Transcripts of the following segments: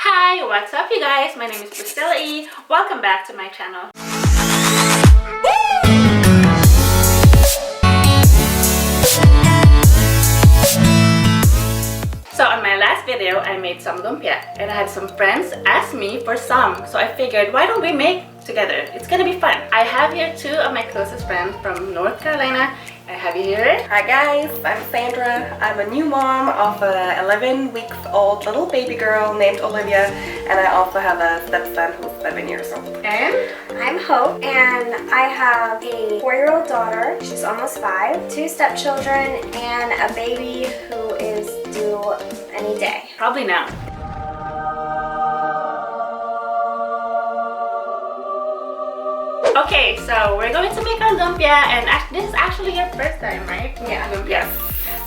Hi, what's up you guys? My name is Priscilla E. Welcome back to my channel. So on my last video, I made some lumpia and I had some friends ask me for some. So I figured, why don't we make together? It's gonna be fun. I have here two of my closest friends from North Carolina. I have you here. Hi guys, I'm Sandra. I'm a new mom of a 11-week-old little baby girl named Olivia, and I also have a stepson who's 7 years old. And I'm Hope, and I have a 4-year-old daughter. She's almost 5, 2 stepchildren, and a baby who is due any day. probably now. Okay, so we're going to make our lumpia, and this is actually your first time, right? Yeah. Lumpia.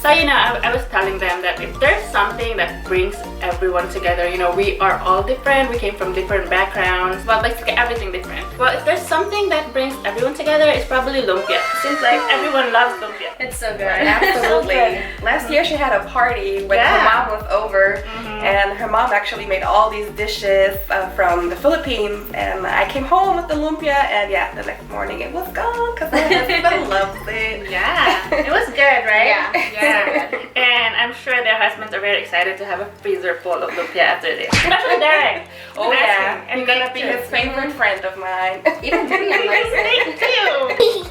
So, you know, I was telling them that if there's something that brings everyone together, you know, we are all different, we came from different backgrounds, well, basically everything different. Well, if there's something that brings everyone together, it's probably lumpia. Seems like everyone loves lumpia. It's so good. Absolutely. Last year she had a party when her mom was over, and her mom actually made all these dishes from the Philippines, and I came home with the lumpia, and yeah, the next morning it was gone because my husband loves it. Yeah, it was good, right? Yeah. And I'm sure their husbands are very excited to have a freezer full of lumpia after this. Especially Derek. Oh yeah, and you're gonna be his favorite friend of mine. Even Vivian likes Thank you.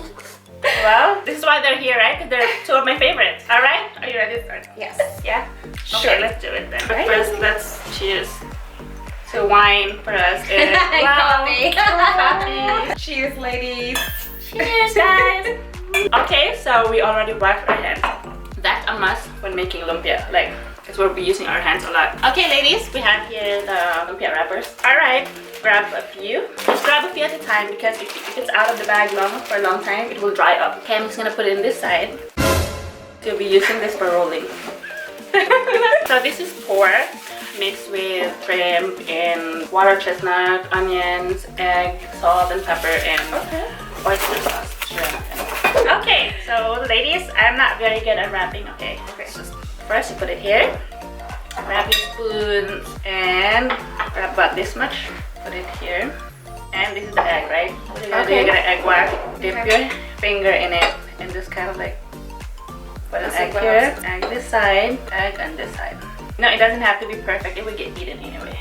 Well, this is why they're here, right? Because they're two of my favorites. All right? Are you ready to start? Yes. Yeah? Sure. Okay, let's do it then. But first, let's cheers to wine for us. And Coffee. coffee. Cheers, ladies. Cheers, guys. Okay, so we already washed our hands. That's a must when making lumpia. Like, because we'll be using our hands a lot. Okay, ladies, we have here the lumpia wrappers. All right, grab a few. Just grab a few at a time because if it's out of the bag for a long time, it will dry up. Okay, I'm just gonna put it in this side. We'll be using this for rolling. So this is pork mixed with shrimp and water chestnut, onions, egg, salt and pepper, and oyster sauce. Okay, so ladies, I'm not very good at wrapping. Okay, so first you put it here. Grab your spoons and grab about this much. Put it here. And this is the egg, right? What you're gonna do, you're gonna egg wash. Dip your finger in it and just kind of like put an egg here, egg this side, egg on this side. No, it doesn't have to be perfect. It will get eaten anyway.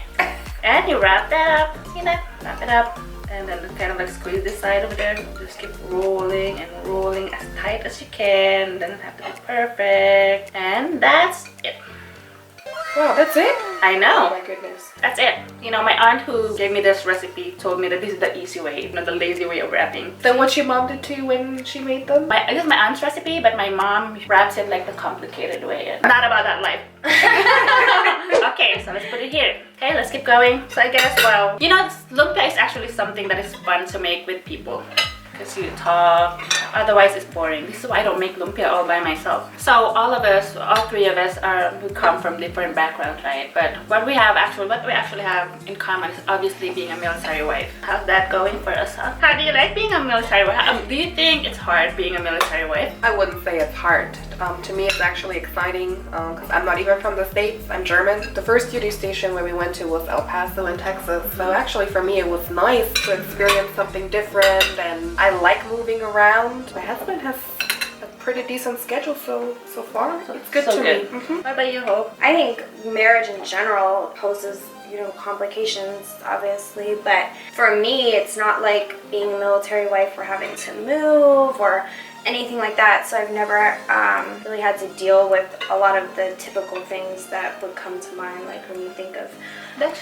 And you wrap that up. See that? Wrap it up. And then kind of like squeeze this side over there. Just keep rolling and rolling as tight as you can. Doesn't have to be perfect. And that's it. Wow, that's it? I know. Oh my goodness. That's it. You know, my aunt who gave me this recipe told me that this is the easy way, not the lazy way of wrapping. Then what your mom did to you when she made them? This is my aunt's recipe, but my mom wraps it like the complicated way. Not about that life. Okay, so let's put it here. Okay, let's keep going. So I guess, well, you know, lumpia is actually something that is fun to make with people. Because you talk, otherwise it's boring. This is why I don't make lumpia all by myself. So all of us, all three of us we come from different backgrounds, right? But what we actually have in common is obviously being a military wife. How's that going for us, huh? How do you like being a military wife? Do you think it's hard being a military wife? I wouldn't say it's hard. To me, it's actually exciting because I'm not even from the States. I'm German. The first duty station where we went to was El Paso in Texas. So actually for me, it was nice to experience something different, and I like moving around. My husband has a pretty decent schedule so far. It's good to me. What about you, Hope? I think marriage in general poses, you know, complications, obviously, but for me, it's not like being a military wife or having to move or anything like that, so I've never really had to deal with a lot of the typical things that would come to mind, like when you think of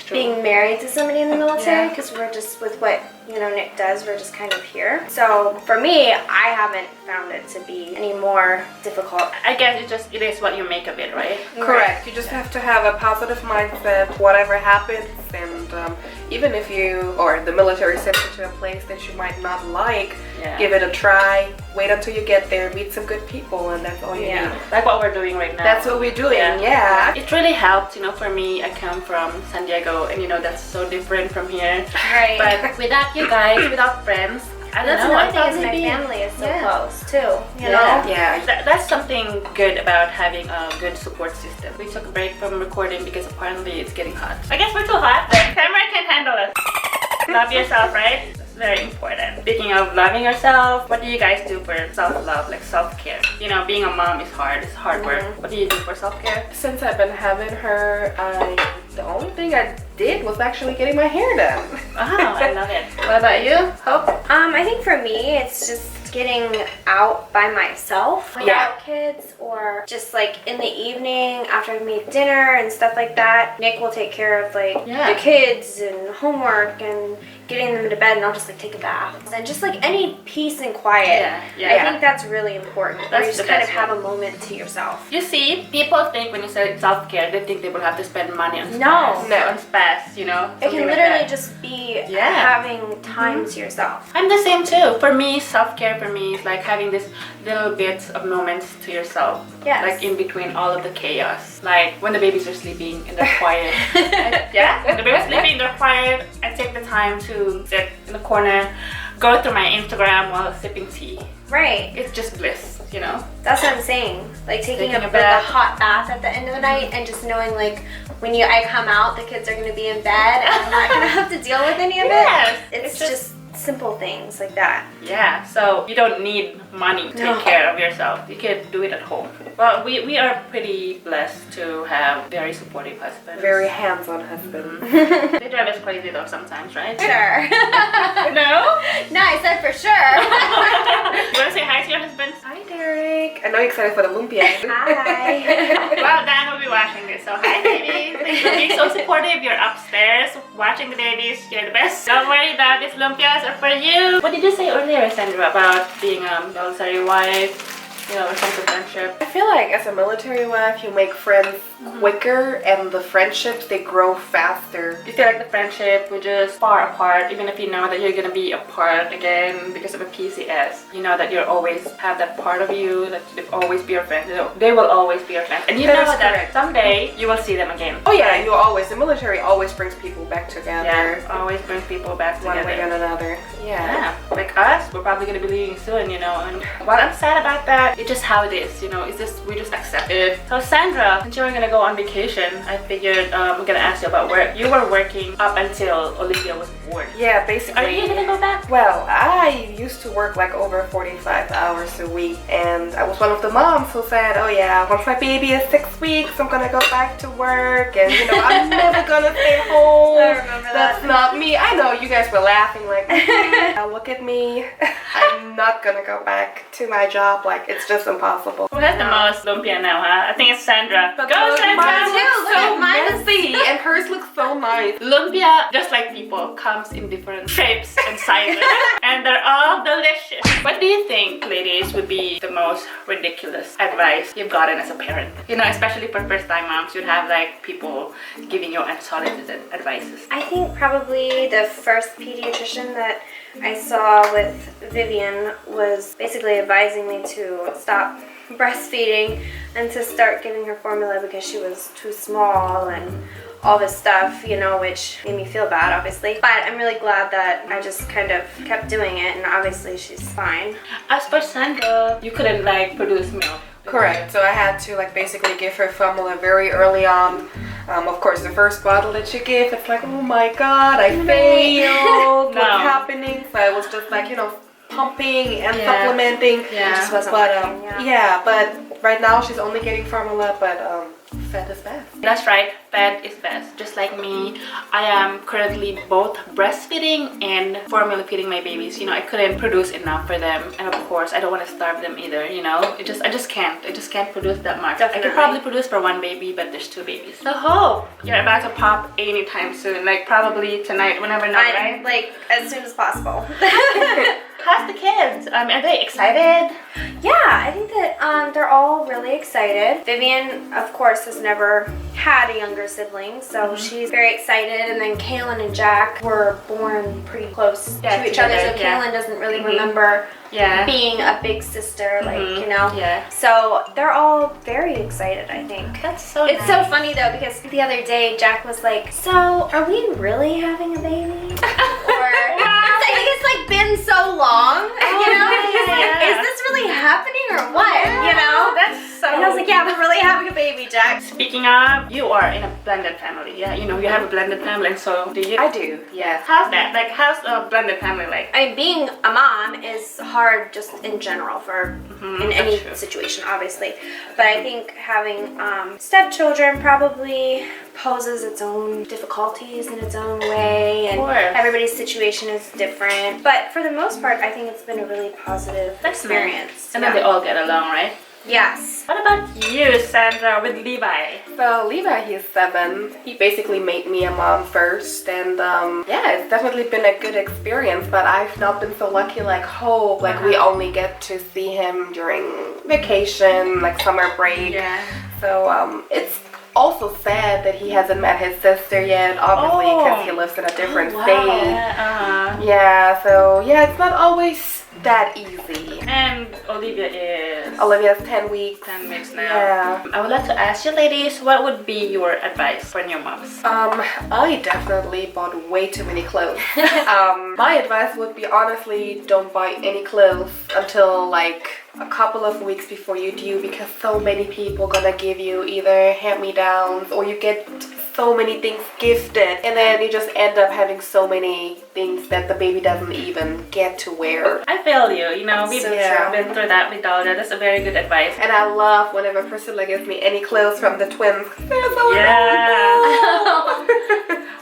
being married to somebody in the military, because we're just, with what, you know, Nick does, we're just kind of here. So for me, I haven't found it to be any more difficult. I guess it is what you make of it, right? Correct. You just have to have a positive mindset, whatever happens, and even if the military sends you to a place that you might not like, give it a try, wait until you get there, meet some good people, and that's all you need. Like what we're doing right now. That's what we're doing, yeah. It really helped, you know, for me. I come from San Diego, and you know, that's so different from here. Right. But without you guys, without friends, I don't That's know. another thing is I'd my probably be- family is so Yeah. close too. You Yeah. know. Yeah. That's something good about having a good support system. We took a break from recording because apparently it's getting hot. I guess we're too hot. The camera can't handle it. Love yourself, right? That's very important. Speaking of loving yourself, what do you guys do for self-love, like self-care? You know, being a mom is hard. It's hard work. What do you do for self-care? Since I've been having her, the only thing I did was actually getting my hair done. Wow, I love it. What about you, Hope? I think for me, it's just getting out by myself without kids, or just like in the evening after I made dinner and stuff like that. Nick will take care of like the kids and homework and getting them to bed, and I'll just like take a bath and just like any peace and quiet. I think that's really important. Where you That's just the kind of best have a moment to yourself. You see, people think when you say self-care, they think they will have to spend money on No. on spas, you know? It something can like literally that. just be Yeah. having time to yourself. I'm the same too. For me, self-care for me is like having this little bits of moments to yourself. Yes. Like in between all of the chaos. Like when the babies are sleeping and they're quiet. When the baby's sleeping, they're quiet. I take the time to sit in the corner, go through my Instagram while sipping tea. Right. It's just bliss, you know? That's what I'm saying. Like taking Taking a like bath. a hot bath at the end of the night and just knowing like when I come out, the kids are gonna be in bed and I'm not gonna have to deal with any of Yes, it. It's it's just simple things like that. Yeah, so you don't need money to take care of yourself. You can do it at home. Well, we are pretty blessed to have very supportive husbands. Very hands-on husband. They drive us crazy though sometimes, right? Sure. No? No, I said for sure. You want to say hi to your husband? Hi, Derek. I know you're excited for the lumpia. Hi. Well, Dan will be watching this, so hi baby. Thanks for being so supportive. You're upstairs watching the babies. You're the best. Don't worry, Dad. These lumpias are for you. What did you say earlier, Sandra, about being a military wife? You know, when it comes to friendship. I feel like as a military wife, you make friends quicker, and the friendships, they grow faster. You feel like the friendship will just far apart, even if you know that you're gonna be apart again because of a PCS. You know that you'll always have that part of you, that they'll always be your friend. They will always be your friend. And you That know is that correct. someday you will see them again. Oh yeah, you always, the military always brings people back together. Yeah, always bring people back One way or together. another. Yeah. Yeah, like us, we're probably gonna be leaving soon, you know. And while I'm sad about that, it's just how it is, you know. It's just we just accept it. So Sandra, since you were gonna go on vacation, I figured I'm gonna ask you about work. You were working up until Olivia was born. Yeah, basically. Are you gonna go back? Well, I used to work like over 45 hours a week, and I was one of the moms who said, oh yeah, once my baby is 6 weeks, I'm gonna go back to work, and you know, I'm never gonna stay home. I remember That's that. not me. I know you guys were laughing like, now look at me. I'm not gonna go back to my job, like it's just impossible. Who has the most lumpia now, huh? I think it's Sandra. But Go mine Sandra! too. Look so at mine is- messy, and hers looks so nice. Lumpia, just like people, comes in different shapes and sizes, and they're all delicious. What do you think, ladies, would be the most ridiculous advice you've gotten as a parent? You know, especially for first-time moms, you'd have like people giving you unsolicited advices. I think probably the first pediatrician that I saw with Vivian was basically advising me to stop breastfeeding and to start giving her formula because she was too small and all this stuff, you know, which made me feel bad, obviously. But I'm really glad that I just kind of kept doing it, and obviously she's fine. As for Sandra, you couldn't like produce milk. Correct. So I had to like basically give her formula very early on. Of course, the first bottle that she gave, it's like, oh my god, I failed. No. What's happening? So I was just like, you know, pumping and Yeah. supplementing. Yeah. It just wasn't But working, yeah, but right now she's only getting formula, but fed is best. That's right, fed is best. Just like me, I am currently both breastfeeding and formula feeding my babies. You know, I couldn't produce enough for them, and of course, I don't want to starve them either. You know, I just can't produce that much. I Definitely. can probably produce for one baby, but there's 2 babies. So hope you're about to pop anytime soon, like probably tonight, whenever not, right? Like as soon as possible. How's the kids? Are they excited? Yeah, I think that they're all really excited. Vivian, of course, has never had a younger sibling, so she's very excited. And then Kaylin and Jack were born pretty close Yeah, to each other, so together, yeah. Kaylin doesn't really remember Yeah. being a big sister, like, you know? Yeah. So they're all very excited, I think. That's so It's nice. so funny though, because the other day Jack was like, so are we really having a baby? Or I think it's like been been so long. You know, he's like, is this really happening or what? You know? That's so. And I was like, yeah, we're really having a baby, Jack. Speaking of, you are in a blended family. Yeah, you know, you have a blended family, and so do you? I do, yes. How's that? Like, how's a blended family like? I mean, being a mom is hard just in general for in any true. situation, obviously. But I think having stepchildren probably poses its own difficulties in its own way, and course. everybody's situation is different. But for the most part, I think it's been a really positive experience. And then they all get along, right? Yes. What about you, Sandra, with Levi? So Levi, he's 7. He basically made me a mom first, and yeah, it's definitely been a good experience. But I've not been so lucky like Hope. Like we only get to see him during vacation, like summer break. Yeah. So it's also sad that he hasn't met his sister yet, obviously, because he lives in a different state. Yeah, so yeah, it's not always that easy. And Olivia is? Olivia's 10 weeks. 10 weeks now. Yeah. I would like to ask you ladies, what would be your advice for new moms? I definitely bought way too many clothes. My advice would be honestly, don't buy any clothes until like a couple of weeks before you due, because so many people gonna give you either hand-me-downs or you get so many things gifted, and then you just end up having so many things that the baby doesn't even get to wear. I feel you, you know, we've So been through that with Dahlia. That's a very good advice. And I love whenever Priscilla gives me any clothes from the twins. They're so Yeah.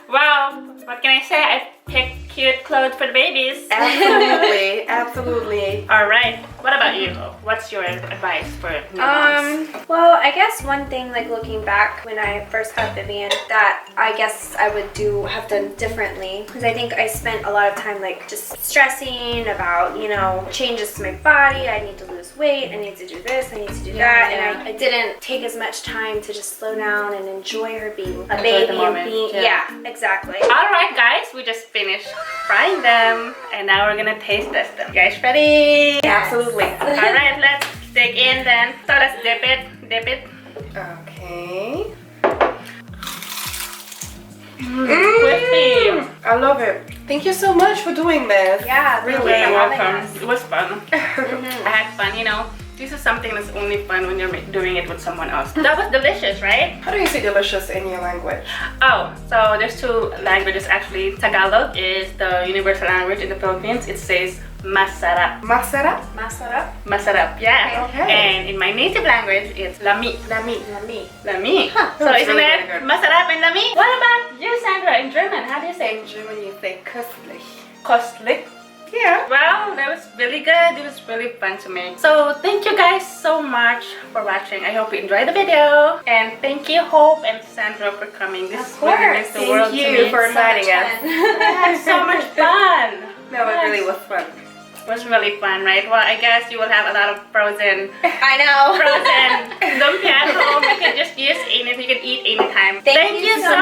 Well, what can I say? I picked cute clothes for the babies. Absolutely, absolutely. All right. What about you? What's your advice for new moms? Well, I guess one thing, like looking back when I first had Vivian, that I guess I would have done differently, because I think I spent a lot of time like just stressing about, you know, changes to my body. I need to lose weight. I need to do this. I need to do that. And I didn't take as much time to just slow down and enjoy her being a baby the moment. and being Yeah. exactly. All right, guys, we just finished frying them, and now we're gonna taste test them. You guys ready? Absolutely. All right, let's dig in then. So let's dip it. Okay. Crispy. I love it. Thank you so much for doing this. Yeah, You're really very having welcome. us. It was fun. I had fun, you know. This is something that's only fun when you're doing it with someone else. That was delicious, right? How do you say delicious in your language? Oh, so there's 2 languages actually. Tagalog is the universal language in the Philippines. It says masarap. Masarap? Masarap. Masarap, yeah. Okay. And in my native language, it's lami. Lami. Lami. So That's isn't really, it really good. masarap and lami? What about you, Sandra, in German? How do you say In German you say köstlich. kostlich? Yeah. Well, that was really good. It was really fun to make. So thank you guys so much for watching. I hope you enjoyed the video. And thank you, Hope and Sandra, for coming. This really means the world to Thank me. you for inviting us. Yeah, so much fun. No, it really was fun. It was really fun, right? Well, I guess you will have a lot of frozen I know. lumpia at home. You can just use anything. You can eat anytime. Thank you so